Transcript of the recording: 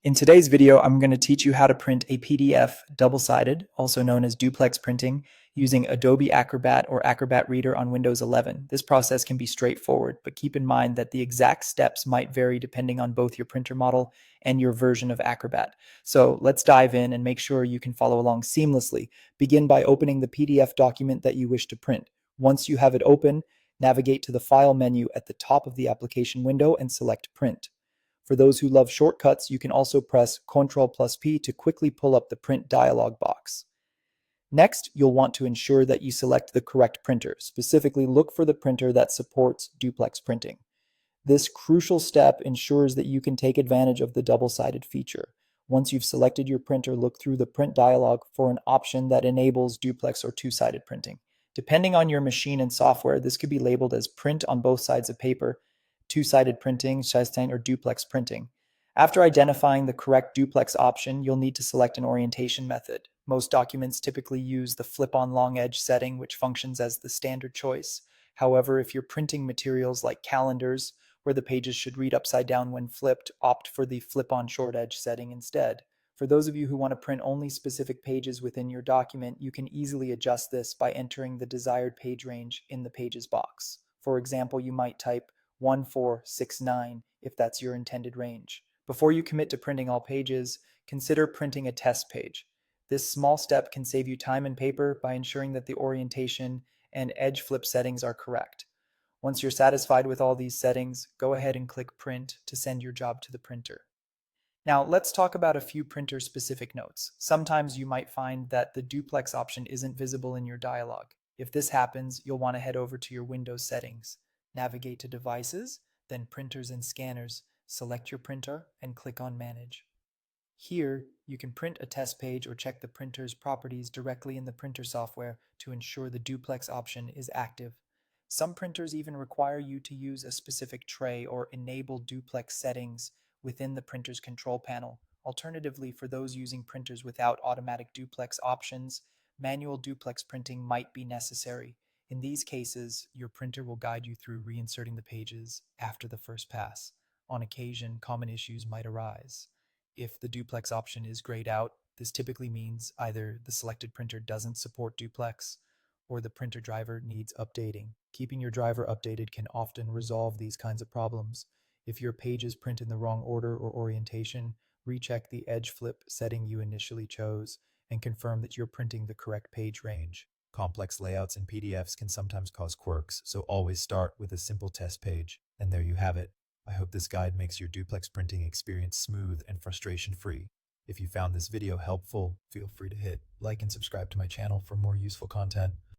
In today's video, I'm going to teach you how to print a PDF double-sided, also known as duplex printing, using Adobe Acrobat or Acrobat Reader on Windows 11. This process can be straightforward, but keep in mind that the exact steps might vary depending on both your printer model and your version of Acrobat. So let's dive in and make sure you can follow along seamlessly. Begin by opening the PDF document that you wish to print. Once you have it open, navigate to the File menu at the top of the application window and select Print. For those who love shortcuts, you can also press Ctrl+P to quickly pull up the print dialog box. Next, you'll want to ensure that you select the correct printer. Specifically, look for the printer that supports duplex printing. This crucial step ensures that you can take advantage of the double-sided feature. Once you've selected your printer, look through the print dialog for an option that enables duplex or two-sided printing. Depending on your machine and software, this could be labeled as print on both sides of paper, two-sided printing, or duplex printing. After identifying the correct duplex option, you'll need to select an orientation method. Most documents typically use the flip-on long edge setting, which functions as the standard choice. However, if you're printing materials like calendars, where the pages should read upside down when flipped, opt for the flip-on short edge setting instead. For those of you who want to print only specific pages within your document, you can easily adjust this by entering the desired page range in the Pages box. For example, you might type 1469 if that's your intended range. Before you commit to printing all pages, consider printing a test page. This small step can save you time and paper by ensuring that the orientation and edge flip settings are correct. Once you're satisfied with all these settings, go ahead and click Print to send your job to the printer. Now, let's talk about a few printer-specific notes. Sometimes you might find that the duplex option isn't visible in your dialog. If this happens, you'll want to head over to your Windows settings. Navigate to Devices, then Printers and Scanners. Select your printer and click on Manage. Here, you can print a test page or check the printer's properties directly in the printer software to ensure the duplex option is active. Some printers even require you to use a specific tray or enable duplex settings within the printer's control panel. Alternatively, for those using printers without automatic duplex options, manual duplex printing might be necessary. In these cases, your printer will guide you through reinserting the pages after the first pass. On occasion, common issues might arise. If the duplex option is grayed out, this typically means either the selected printer doesn't support duplex or the printer driver needs updating. Keeping your driver updated can often resolve these kinds of problems. If your pages print in the wrong order or orientation, recheck the edge flip setting you initially chose and confirm that you're printing the correct page range. Complex layouts in PDFs can sometimes cause quirks, so always start with a simple test page. And there you have it. I hope this guide makes your duplex printing experience smooth and frustration-free. If you found this video helpful, feel free to hit like and subscribe to my channel for more useful content.